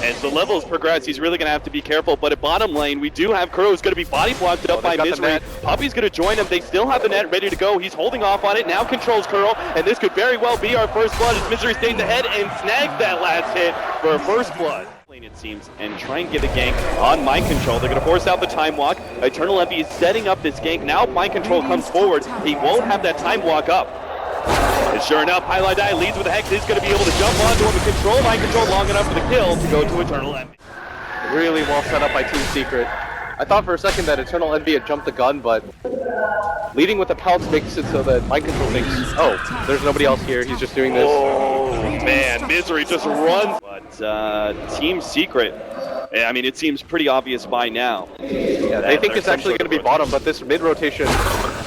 As the levels progress, he's really going to have to be careful. But at bottom lane, we do have Kuro's going to be body blocked up by Misery. Puppey's going to join him. They still have the net ready to go. He's holding off on it. Now controls Kuro. And this could very well be our first blood as Misery stays ahead and snags that last hit for a first blood. It seems, and try and get a gank on Mind Control. They're going to force out the Time Walk. Eternal Envy is setting up this gank. Now Mind Control comes forward. He won't have that Time Walk up. And sure enough, Highlight Eye leads with a Hex. He's going to be able to jump onto him and control Mind Control long enough for the kill to go to Eternal Envy. Really well set up by Team Secret. I thought for a second that Eternal Envy had jumped the gun, but leading with the pounce makes it so that Mind Control thinks, oh, there's nobody else here, he's just doing this. Oh, man, Misery just runs. But Team Secret, I mean, it seems pretty obvious by now. Yeah, they think it's actually going to be bottom, but this mid-rotation...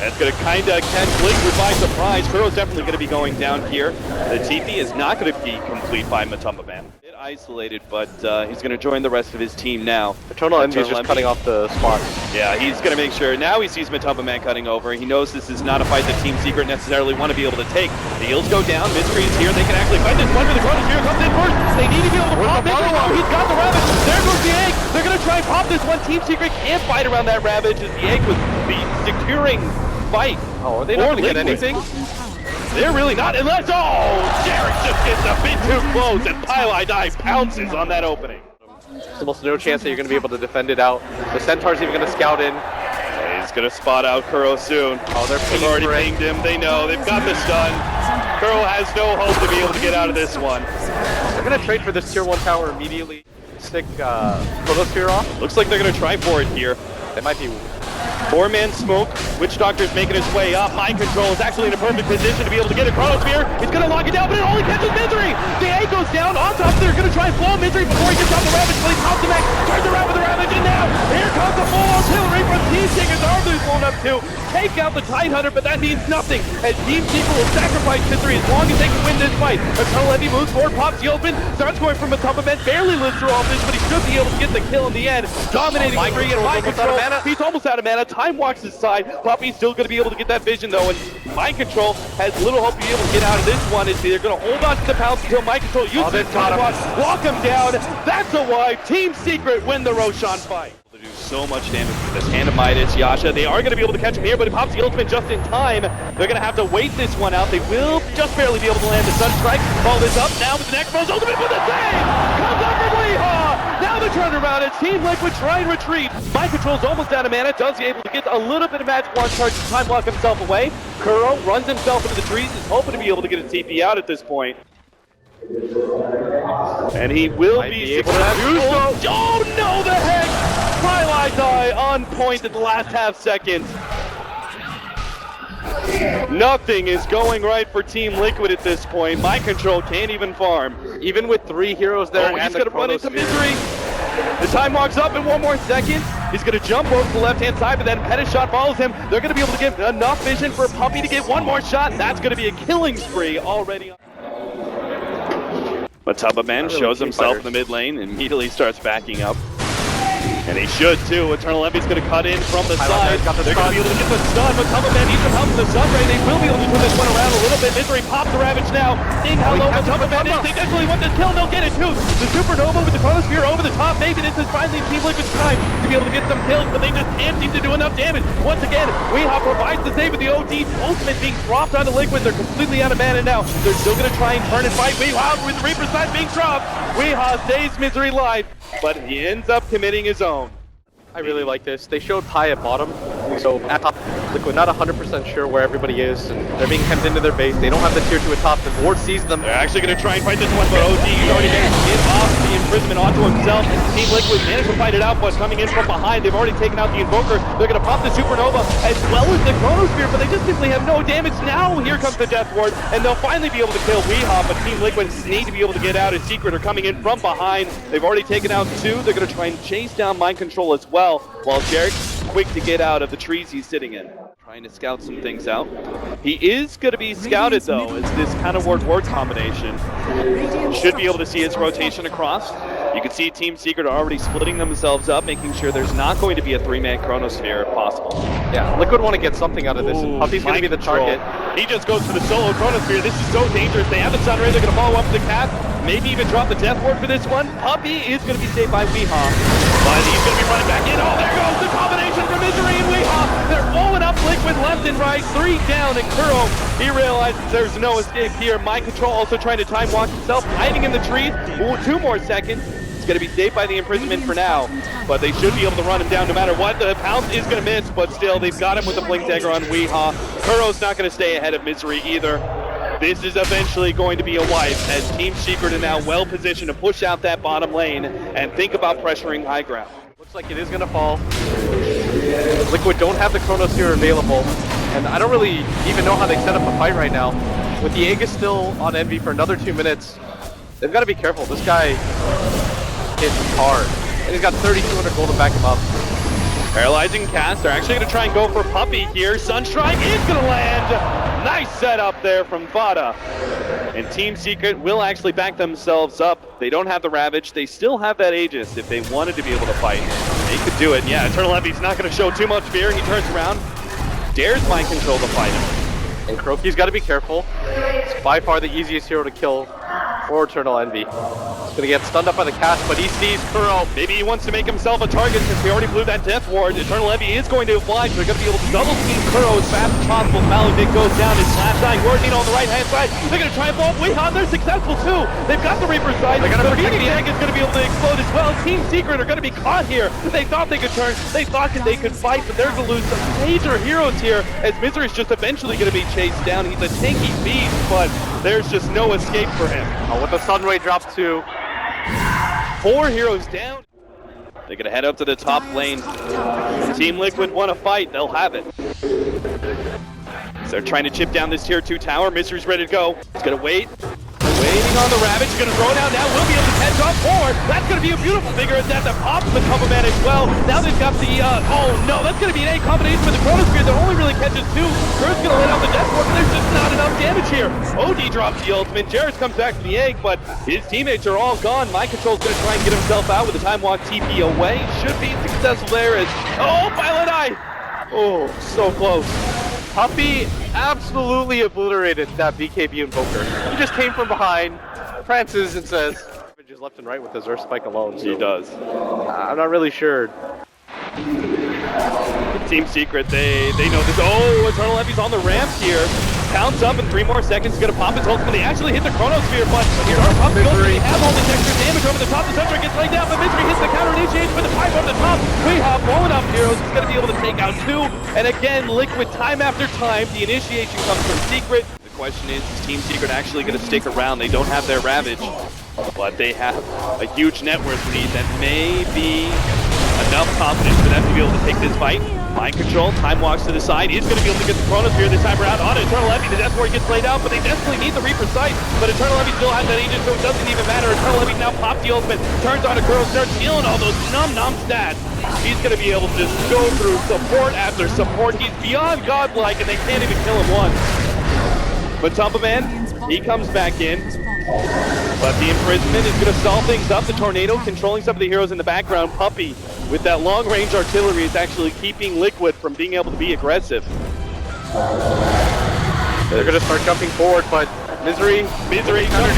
That's going to kind of catch Liquid by surprise. Kuro's definitely going to be going down here. The TP is not going to be complete by Matumba Man. Isolated, but he's going to join the rest of his team now. Eternal Envy is just cutting off the spot. Yeah, he's going to make sure. Now he sees Matumba Man cutting over. He knows this is not a fight that Team Secret necessarily want to be able to take. The heals go down. Misery is here. They can actually fight this one for the Chronos. Here comes in first. They need to be able to pop Misery. Oh, he's got the Ravage. There goes the egg. They're going to try and pop this one. Team Secret can't fight around that Ravage as the egg was the securing fight. Oh, are they not going to get anything? They're really not, unless, Jarek just gets a bit too close, and Pylai Dive pounces on that opening. There's almost no chance that you're going to be able to defend it out. The Centaur's even going to scout in. He's going to spot out Kuro soon. Oh, they've already pinged him. They know. They've got the stun. Kuro has no hope to be able to get out of this one. They're going to trade for this tier 1 tower immediately. Stick Photosphere off. Looks like they're going to try for it here. They might be... 4-man smoke. Witch Doctor's making his way up. Mind Control is actually in a perfect position to be able to get a Chronosphere. He's going to lock it down, but it only catches Misery. The A goes down on top. They're going to try and flow Misery before he gets off the Ravage. But he pops the back, turns around with the Ravage, and now here comes the full artillery from Team Secret's armor's blown up too. Take out the Tidehunter, but that means nothing as Team Secret will sacrifice Misery as long as they can win this fight. Eternal Envy moves forward, pops the open, starts going from a top of barely lives through all this, but he should be able to get the kill in the end. Dominating free and Mind Control. He's almost out of mana. Time walks his side. Puppey's still going to be able to get that vision though, and Mind Control has little hope to be able to get out of this one. Is they're going to hold on to the pounce until Mind Control uses his Time walk him down. That's a why Team Secret win the Roshan fight. They do so much damage with this hand of Midas, Yasha. They are going to be able to catch him here, but he pops the ultimate just in time. They're going to have to wait this one out. They will just barely be able to land the Sun Strike. Follow this up now with the Necro's ultimate for the save! Comes up from Weehaw! Now the turnaround as Team Liquid try and retreat. Mind Control's almost out of mana. Does he able to get a little bit of magic one charge to time block himself away? Kuro runs himself into the trees. Is hoping to be able to get a TP out at this point. And he will be able to do so. Oh no, the heck! Twilight Eye on point at the last half second. Nothing is going right for Team Liquid at this point. Mind Control can't even farm. Even with 3 heroes there, he's going to run into Misery. The time walks up in 1 more second. He's going to jump over to the left-hand side, but then Pettis shot follows him. They're going to be able to give enough vision for Puppey to get 1 more shot. That's going to be a killing spree already. Matumba Man shows himself in the mid lane and immediately starts backing up. And he should too. Eternal Envy's going to cut in from the side. They're going to be able to get the stun. Matumba Man needs some help from the sun ray. They will be able to turn this one around a little bit. Misery pops the Ravage now. Seeing how low Matumba Man is, they definitely want this kill. They'll get it too. The Supernova with the Chronosphere over the top. Maybe this is finally Team Liquid's time to be able to get some kills, but they just can't seem to do enough damage. Once again, Weehaw provides the save with the OD. Ultimate being dropped onto Liquid. They're completely out of mana now. They're still going to try and turn and fight Weehaw with the Reaper side being dropped. Weehaw saves Misery life, but he ends up committing his own. I really like this. They showed Pi at bottom, so at top, Liquid not 100% sure where everybody is, and they're being hemmed into their base. They don't have the tier 2 at top. The Ward sees them. They're actually going to try and fight this one, but OD he's already managed to get off the imprisonment onto himself. Team Liquid managed to fight it out, but coming in from behind, they've already taken out the Invoker. They're going to pop the Supernova as well as the Chronosphere, but they just simply have no damage. Now here comes the Death Ward, and they'll finally be able to kill Weehaw, but Team Liquid need to be able to get out. As Secret are coming in from behind. They've already taken out 2. They're going to try and chase down Mind Control as well, while Jarek's quick to get out of the trees he's sitting in. Trying to scout some things out. He is going to be scouted though, as this kind of ward combination. Should be able to see his rotation across. You can see Team Secret are already splitting themselves up, making sure there's not going to be a 3-man Chronosphere if possible. Yeah, Liquid want to get something out of this, and Puppy's going to be the target. He just goes for the solo Chronosphere. This is so dangerous. They have the Sunray. They're going to follow up with the Cat. Maybe even drop the Death Ward for this one. Puppy is going to be saved by Weehaw. But he's going to be running back in. Oh, there goes the combination from Misery and Weehaw. They're blowing up Liquid left and right. 3 down, and Kuro, he realizes there's no escape here. Mind Control also trying to time walk himself, hiding in the trees. Ooh, 2 more seconds. He's going to be saved by the imprisonment for now, but they should be able to run him down no matter what. The Pounce is going to miss, but still, they've got him with the Blink Dagger on Weehaw. Kuro's not going to stay ahead of Misery either. This is eventually going to be a wipe, as Team Secret are now well positioned to push out that bottom lane and think about pressuring high ground. Looks like it is going to fall. Liquid don't have the Chronosphere available, and I don't really even know how they set up a fight right now. With the Aegis still on Envy for another 2 minutes, they've got to be careful. This guy hits hard, and he's got 3,200 gold to back him up. Paralyzing cast. They're actually going to try and go for Puppy here. Sunstrike is going to land. Nice setup there from Vada. And Team Secret will actually back themselves up. They don't have the Ravage. They still have that Aegis if they wanted to be able to fight. They could do it. Yeah, Eternal Envy's not going to show too much fear. He turns around, dares Mind Control to fight him. And Kroki's got to be careful. It's by far the easiest hero to kill for Eternal Envy. He's going to get stunned up by the cast, but he sees Kuro. Maybe he wants to make himself a target since he already blew that Death Ward. Eternal Envy is going to oblige. They're going to be able to double team Kuro as fast as possible. Maledicte goes down. His last eye. Warding on the right-hand side. They're going to try and blow up Weehaw. They're successful too. They've got the Reaper side. They're going to protect the egg is going to be able to explode as well. Team Secret are going to be caught here. They thought they could turn. They thought that they could fight, but they're going to lose some major heroes here as Misery's just eventually going to be chased down. He's a tanky beast, but there's just no escape for him. With the Sunray drops 2. 4 heroes down. They're going to head up to the top lane. Team Liquid want to fight. They'll have it. So they're trying to chip down this tier 2 tower. Misery's ready to go. He's going to wait. Waiting on the Ravage. He's going to throw it down now. We'll be able to catch up forward. That's going to be a beautiful figure of death that pops the Cover Man as well. Now they've got the, oh no, that's going to be an A combination with the Chronosphere that only really catches 2. Kurt's going to let out the Death Ward, but there's just not enough damage here. OD drops the ultimate. Jarrus comes back to the egg, but his teammates are all gone. Mind Control's going to try and get himself out with the Time Walk TP away. Should be successful there as, oh, Violet Eye. Oh, so close. Puppy absolutely obliterated that BKB Invoker. He just came from behind, prances, and says, just left and right with his Earth Spike alone. So he does. I'm not really sure. Team Secret, they know this. Oh, Eternal Envy's on the ramp here. Pounce up in 3 more seconds. He's going to pop his ultimate. They actually hit the Chronosphere, but Misery have all this extra damage over the top. The Sunray gets laid down, but Misery hits the counter initiation with the pipe over the top. Weehaw blowing up heroes. He's going to be able to take out 2. And again, Liquid, time after time, the initiation comes from Secret. The question is Team Secret actually going to stick around? They don't have their Ravage, but they have a huge net worth lead that may be enough confidence for them to be able to take this fight. Mind Control, Time Walks to the side. He's going to be able to get the Chronosphere this time around on Eternal Envy. The Death Ward gets laid out, but they desperately need the Reaper sight. But Eternal Envy still has that Aegis, so it doesn't even matter. Eternal Envy now pops the ultimate, turns on a Kuro, starts stealing all those num stats. He's going to be able to just go through support after support. He's beyond godlike, and they can't even kill him once. But Man, he comes back in. But the imprisonment is going to stall things up. The Tornado controlling some of the heroes in the background. Puppy, with that long-range artillery, is actually keeping Liquid from being able to be aggressive. They're going to start jumping forward, but Misery comes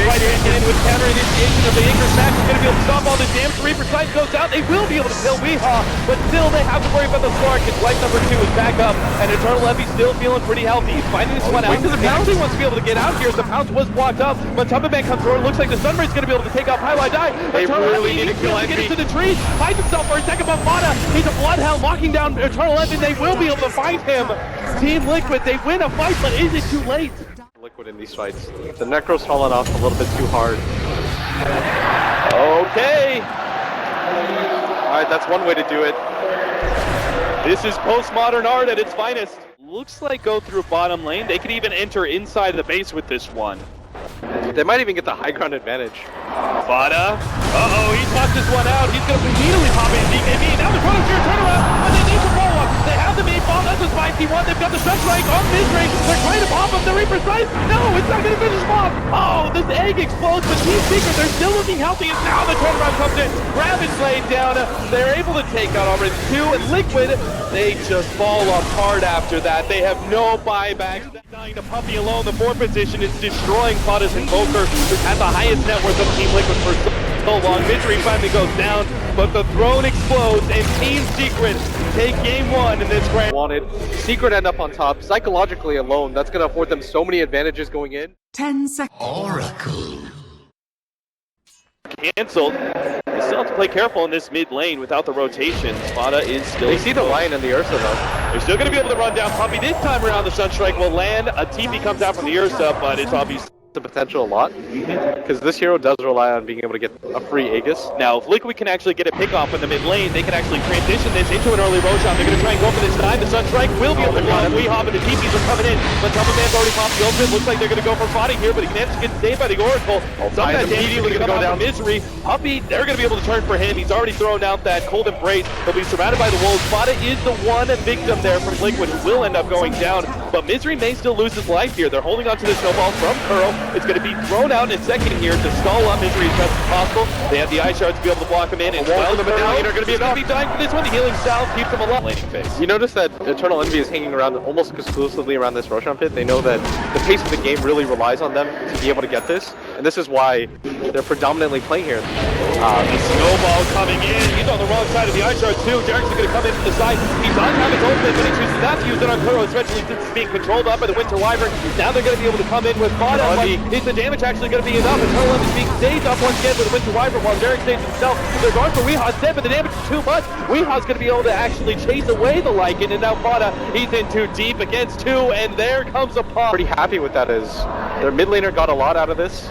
right in with counter initiation of the Anchor Sack. He's going to be able to stop all this damage. The Reaper sight goes out. They will be able to kill Weehaw, but still they have to worry about the Slark. His life number 2 is back up, and Eternal Envy still feeling pretty healthy. He's fighting this one out because the Pounce wants to be able to get out here. The Pounce was blocked up, but Man comes forward. Looks like the Sunray's going to be able to take out Highlight Die. They really need to kill Envy. Get into the trees, fights himself for a second, but Vada, he's a Bloodhound locking down Eternal Envy. They will be able to fight him. Team Liquid, they win a fight, but is it too late? Liquid in these fights. The Necro's fallen off a little bit too hard. Okay. Alright, that's one way to do it. This is postmodern art at its finest. Looks like go through bottom lane. They could even enter inside the base with this one. They might even get the high ground advantage. Vada. Uh-oh, he tossed this one out. He's going to immediately pop in DKB. Now the Chronosphere turnaround, and then there's a follow-up. They have the main bomb. That's a spicy one. They've got the Sunstrike on mid-range. They're trying to pop him. The Reaper's right. No, it's not going to finish him off. Oh, this egg explodes, but Team Secret, they're still looking healthy. And now the turnaround comes in. Ravage laid down. They're able to take out already 2. And Liquid, they just fall apart after that. They have no buybacks. Dying to Puppy alone. The 4th position is destroying Potus Invoker, who's had the highest net worth of Team Liquid for so long. Misery finally goes down, but the throne explodes, and Team Secret take game 1 in this grand. Wanted Secret end up on top. Psychologically alone, that's going to afford them so many advantages going in. 10 seconds. Oracle. Cancelled. They still have to play careful in this mid lane without the rotation. Spada is still... They see the Lion and the Ursa though. They're still going to be able to run down Puppy. This time around, the Sunstrike will land. A TP comes out from the Ursa, but it's obvious The potential a lot, because this hero does rely on being able to get a free Aegis. Now, if Liquid can actually get a pick off in the mid lane, they can actually transition this into an early Roshan. They're going to try and go for this time. The Sunstrike will be able to block Weehawk, and the TPs are coming in. But Tumbleman's already popped the ultimate. Looks like they're going to go for Foddy here, but he can get saved by the Oracle. Some of that damage is going to go down. Misery. Puppy, they're going to be able to turn for him. He's already thrown out that cold embrace. He'll be surrounded by the wolves. Foddy is the one victim there from Liquid who will end up going down. But Misery may still lose his life here. They're holding onto the snowball from Kuro. It's going to be thrown out in a second here to stall up Misery as best as possible. They have the Ice Shards to be able to block him in, and well, the Medallion are going to be dying for this one. The healing salve keeps him alive. Laning phase. You notice that Eternal Envy is hanging around almost exclusively around this Roshan pit. They know that the pace of the game really relies on them to be able to get this, and this is why they're predominantly playing here. The snowball coming in. He's on the wrong side of the Ice Shard too. Jarek's going to come in from the side. He does have his ultimate, but he chooses not to use it on Kuro, especially since it's being controlled up by the Winter Wyvern. Now they're going to be able to come in with Fada. Is the damage actually going to be enough? Eternal Envy is being staged up once again with the Winter Wyvern while Jarek stages himself. They're going for Weehawk instead, but the damage is too much. Weehawk's going to be able to actually chase away the Lycan, and now Fada, he's in too deep against 2, and there comes a pop. Pretty happy with that, as their mid laner got a lot out of this.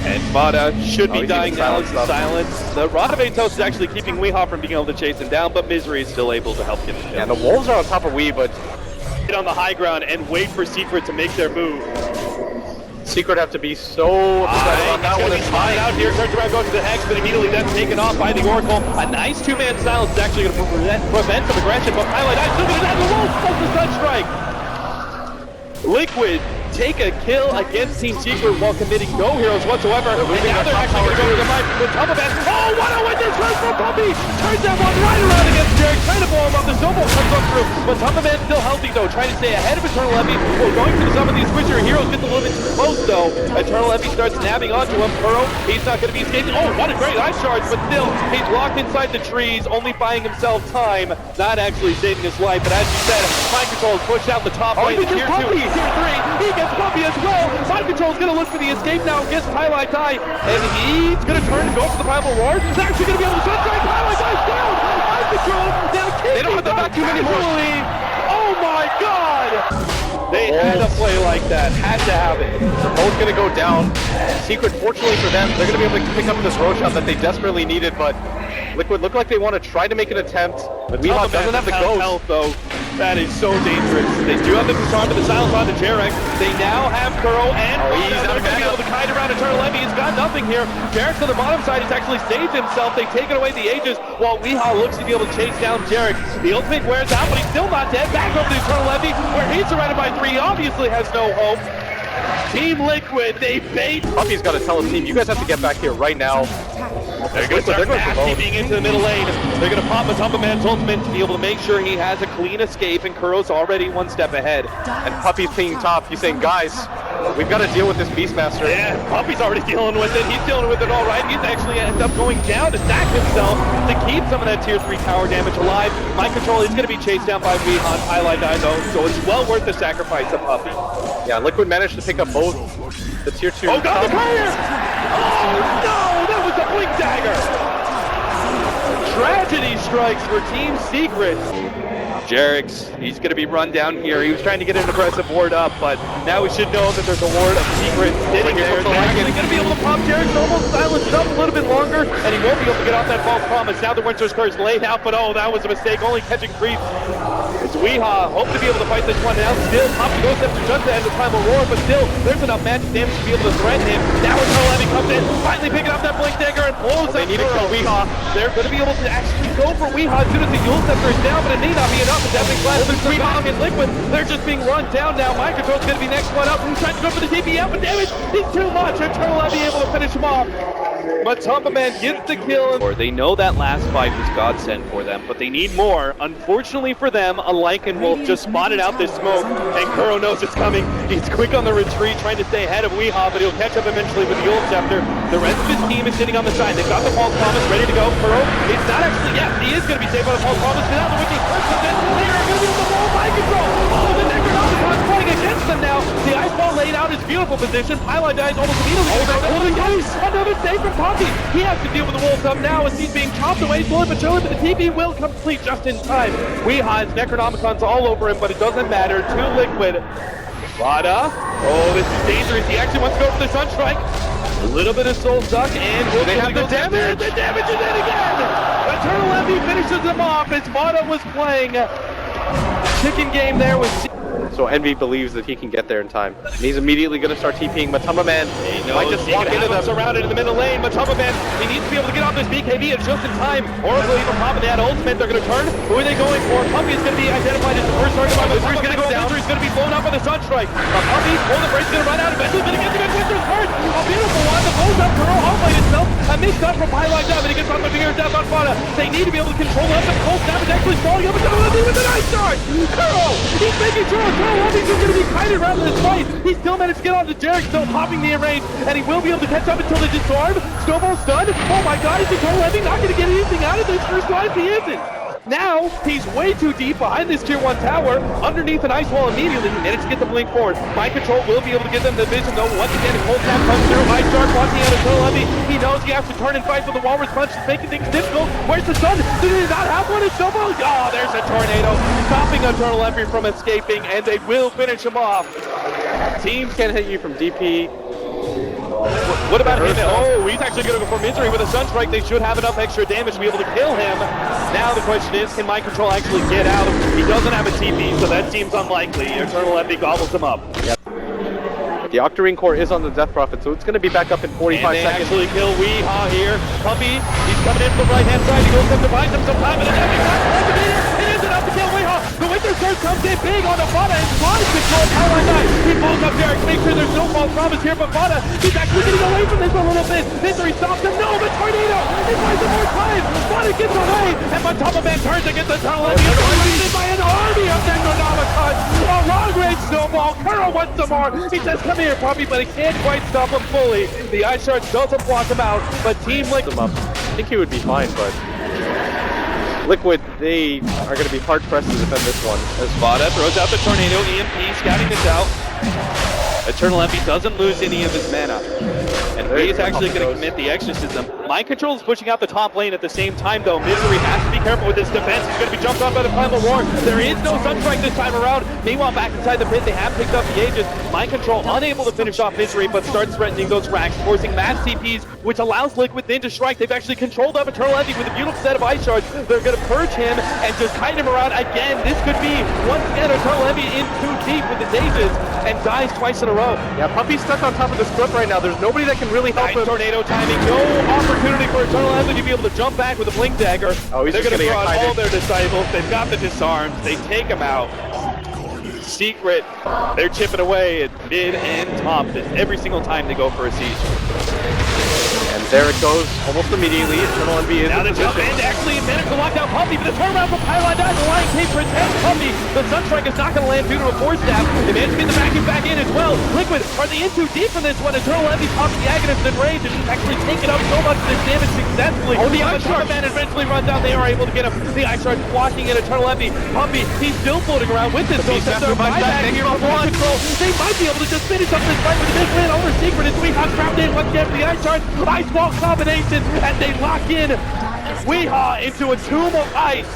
And Fada should be dying now in silence. The Rod of Atos is actually keeping Weehawk from being able to chase him down, but Misery is still able to help get the kill. Yeah, the wolves are on top of Wee, but get on the high ground and wait for Secret to make their move. Secret have to be so upset on that one. He's flying out here, turns around, goes to the Hex, but immediately that's taken off by the Oracle. A nice 2-man silence is actually going to prevent some aggression, but Highlight Eye still going to the wolf. Oh, the Sunstrike. Liquid take a kill against Team Secret while committing no heroes whatsoever. And now they're actually going to go to the line with Tumbleman. Oh, what a winter strike from Puppy! Turns that one right around against Jarek, trying to blow him up. The snowball comes up through, but Tumbleman's still healthy though, trying to stay ahead of Eternal Envy. Well, going through some of these switcher heroes gets a little bit too close though. Eternal Envy starts nabbing onto him. Kuro, he's not going to be escaping. Oh, what a great Ice Charge, but still, he's locked inside the trees, only buying himself time, not actually saving his life. But as you said, Mind Control is pushed out the top lane. Tier 2, Tier 3, he gets Puppy as well. Mind Control is going to look for the escape now against Highlight Eye, and he's going to turn and go for the Primal Roar. He's actually going to be able to Sunstrike. Highlight Eye's down. Mind Control now. They don't have the vacuum anymore. Oh my God! They had to play like that. Had to have it. They're both going to go down. Secret, fortunately for them, they're going to be able to pick up this Roshan that they desperately needed, but Liquid look like they want to try to make an attempt. But Weehawk doesn't have the ghost. Health, though. That is so dangerous. They do have the disarm to the silence onto Jarek. They now have Kuro and he's they're going to be able to kite around Eternal Envy. He's got nothing here. Jarek to the bottom side has actually saved himself. They've taken away the Aegis while Weehawk looks to be able to chase down Jarek. The ultimate wears out, but he's still not dead. Back over to Eternal Envy, where he's surrounded by 3. He obviously has no hope. Team Liquid, they bait. Puppy's got to tell his team, you guys have to get back here right now. They're going to start keeping into the middle lane. They're going to pop a Tumbleman's ultimate to be able to make sure he has a clean escape, and Kuro's already one step ahead. And Puppy's playing top. He's saying, guys, we've got to deal with this Beastmaster. Yeah, Puppy's already dealing with it. He's dealing with it all right. He's actually ends up going down to stack himself to keep some of that tier 3 tower damage alive. Mind Control is going to be chased down by Weehawk. Highlight Eye though, so it's well worth the sacrifice of Puppy. Yeah, Liquid managed to pick up both the tier 2. Oh, God, the fire! Oh, no! That was a blink dagger! Tragedy strikes for Team Secret. Jarek's, he's going to be run down here. He was trying to get an aggressive ward up, but now we should know that there's a ward of Secret sitting there. They're actually going to be able to pop Jarek's almost silenced up a little bit longer, and he won't be able to get off that false promise. Now the Winter's Curse laid out, but oh, that was a mistake, only catching creeps. Weehaw hope to be able to fight this one out. Still, Poppy goes after just to end the Primal Roar, but still, there's enough magic damage to be able to threaten him. Now Eternal Envy comes in, finally picking up that Blink Dagger and blows up. They need to kill Weehaw. They're going to be able to actually go for Weehaw as soon as the Yule Scepter is down, but it may not be enough. It's definitely flat. There's Weehaw and Liquid. They're just being run down now. Mind Control's going to be next one up. Trying to go for the TP out, but damage is too much. Eternal Envy able to finish him off. Matumba Man gets the kill. They know that last fight was godsend for them, but they need more. Unfortunately for them, a Lycan Wolf just spotted out this smoke, and Kuro knows it's coming. He's quick on the retreat, trying to stay ahead of Weehaw, but he'll catch up eventually with the Yule Scepter. The rest of his team is sitting on the side. They've got the False Promise ready to go. Kuro, it's not actually, yes, he is going to be saved by the False Promise, but now the Wiki first comes in. They are going to be able to roll Mind Control. Oh, the Necronomicon playing against them now. The Ice Ball laid out his beautiful position. Highlight dies almost immediately. Another save from Poppy. He has to deal with the Wolves up now as he's being chopped away slowly but surely, but the TP will complete just in time. Weehaw has Necronomicon's all over him, but it doesn't matter. Too Liquid. Vada. Oh, this is dangerous. He actually wants to go for the Sunstrike. A little bit of Soul Suck, and they have the damage. The damage is in again. Eternal Envy finishes him off as Vada was playing chicken game there with. So Envy believes that he can get there in time. And he's immediately going to start TPing Matumba Man. Might just walk into them, surrounded in the middle lane. Matumba Man, he needs to be able to get off this BKB. It's just in time. Oracle even popping that ultimate. They're going to turn. Who are they going for? Puppy is going to be identified as the first target by Misery's going to go down. Misery's going to be blown up by the Sunstrike. Puppy, Golden Brace is going to run out eventually, but he gets Winter's hurt. A beautiful one. The blows up Kuro off-lane itself. A mixed up from Highlight down, and he gets on the fingers down on Vada. They need to be able to control up. The cold snap is actually falling up. Eternal Envy with the nice start. Kuro, he's making sure Eternal Envy's just going to be kited around this fight. He still managed to get onto Jarek, still popping the range, and he will be able to catch up until they disarm. Snowball stunned. Oh my god, is Eternal Envy not going to get anything out of this? First time he isn't. Now, he's way too deep behind this tier 1 tower, underneath an ice wall immediately. He managed to get the blink forward. Mind Control will be able to get them the vision, though. Once again, a cold snap comes through. Ice Shark watching out Eternal Envy. He knows he has to turn and fight for the Walrus Punch. It's making things difficult. Where's the sun? Did he not have one? It's Snowball. Oh, there's a tornado, stopping Eternal Envy from escaping, and they will finish him off. Teams can hit you from DP. What about him? Oh, he's actually going to go for Misery with a Sunstrike. They should have enough extra damage to be able to kill him. Now the question is, can Mind Control actually get out? He doesn't have a TP, so that seems unlikely. Eternal Envy gobbles him up. Yep. The Octarine core is on the Death Prophet, so it's going to be back up in 45 seconds. Actually kill Weehaw here. Puppy, he's coming in from the right-hand side. He goes up to buy him some time, and it is enough to kill Weehaw. The Winter Surge comes in big on the Vada and Mind Control. Power 9. He pulls up Derek. Make sure there's no false promise here, but Vada, he's actually getting away from this a little bit. Misery stops him. No, but Tornado, he finds some more time. Vada gets away, and Matumba Man turns against Eternal Envy. Surrounded by an army of Necronomicon. A long-range snowball. Kuro wants some more. He says, come here, Puppy, but he can't quite stop him fully. The Ice Shark doesn't block him out, but Team Liquid him up. I think he would be fine, but Liquid, they are going to be hard-pressed to defend this one. As Vada throws out the Tornado, EMP scouting this out. Eternal Envy doesn't lose any of his mana. And he is actually going to commit the Exorcism. Mind Control is pushing out the top lane at the same time, though. Misery has to be careful with his defense. He's going to be jumped on by the Primal Roar. There is no Sunstrike this time around. Meanwhile, back inside the pit, they have picked up the Aegis. Mind Control unable to finish off Misery, but starts threatening those racks, forcing mass CPs, which allows Liquid then to strike. They've actually controlled up Eternal Envy with a beautiful set of Ice Shards. They're going to purge him and just kite him around again. This could be, once again, Eternal Envy in too deep with his Aegis and dies twice in a row. Yeah, Puppy's stuck on top of this cliff right now. There's nobody that can really help him. Tornado timing, no opportunity for Eternal Envy to be able to jump back with a Blink Dagger. Oh, they're going to throw out all their disciples. They've got the disarms. They take him out. Secret, they're chipping away at mid and top every single time they go for a siege. And there it goes, almost immediately. Eternal Envy is now the jump in actually managed to lock down Puppy, but the turnaround from Pylon dies. The line came for his head. Puppy, the Sunstrike is not going to land due to a force stab. They managed to get the vacuum back in as well. Liquid, are they in too deep for this one? Eternal Envy pops the Agonist in range, and he's actually taken out so much of this damage successfully. Oh, the Ice Shark man eventually runs down. They are able to get him. The Ice Shark blocking at Eternal Envy. Puppy, he's still floating around with this. So they're buyback here from Mind Control. They might be able to just finish up this fight with a big win over Secret as Weehaw trapped in once again for the Ice Shark. Ice Wall combination, and they lock in Weehaw into a tomb of ice.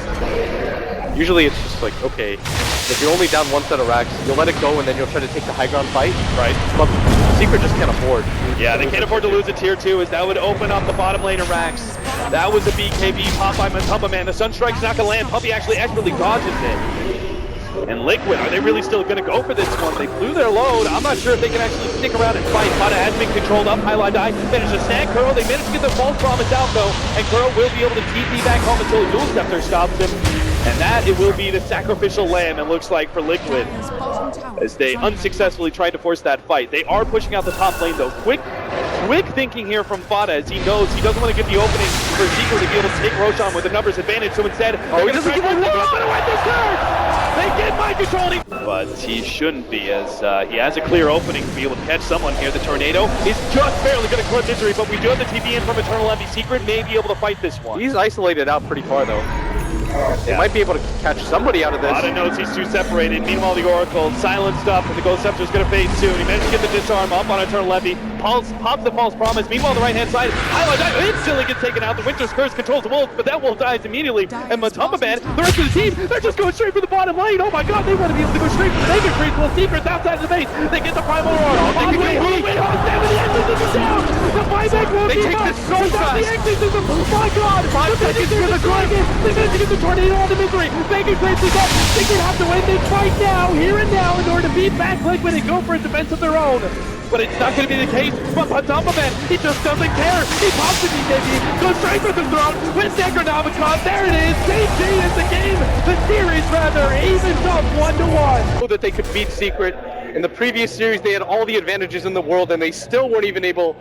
Usually it's just like, okay, if you're only down one set of racks, you'll let it go and then you'll try to take the high ground fight. Right. But Secret just can't afford. Yeah, they can't afford to lose a tier 2 as that would open up the bottom lane of racks. That was a BKB pop by Matumba Man. The Sunstrike's not going to land. Puppy actually expertly dodges it. And Liquid, are they really still going to go for this one? They blew their load. I'm not sure if they can actually stick around and fight. Fada has been controlled up. Highlight Die managed to snag Kuro. They managed to get the false promise out though, and Kuro will be able to TP back home until a dual scepter stops him. And that it will be the sacrificial lamb, it looks like, for Liquid, as they unsuccessfully tried to force that fight. They are pushing out the top lane though. Quick thinking here from Fada, as he knows he doesn't want to give the opening for Secret to be able to take Roshan with the numbers advantage, so instead, he doesn't give him this turn! They get mind control, but he shouldn't be, as he has a clear opening to be able to catch someone here. The tornado is just barely going to clip Misery, but we do have the TP in from Eternal Envy. Secret may be able to fight this one. He's isolated out pretty far though. They might be able to catch somebody out of this. Fada knows he's too separated. Meanwhile, the Oracle silenced up, and the Gold Scepter's going to fade soon. He managed to get the disarm up on Eternal Envy. Pops the false promise. Meanwhile, the right-hand side, Highlight instantly gets taken out. The Winter's Curse controls the Wolf, but that Wolf dies immediately. And Matumba Band, the rest of the team, they're just going straight for the bottom lane. Oh my god, they want to be able to go straight for the Mega Creep. Well, Secret's outside the base. They get the Primal Roar. All the way home. The exit is down. The buyback will They take this so fast. The exit system. Oh my god. 5 seconds to the dragon. They managed to get the tornado on the Misery. Mega Creep is up. Secret have to win this fight now, here and now, in order to beat back Liquid and go for a defense of their own. But it's not going to be the case. But Matumba Man, he just doesn't care. He pops the BKB, goes straight for the throne with Necronomicon. There it is. GG is the game. The series, rather, evens up 1-1. So that they could beat Secret. In the previous series, they had all the advantages in the world, and they still weren't even able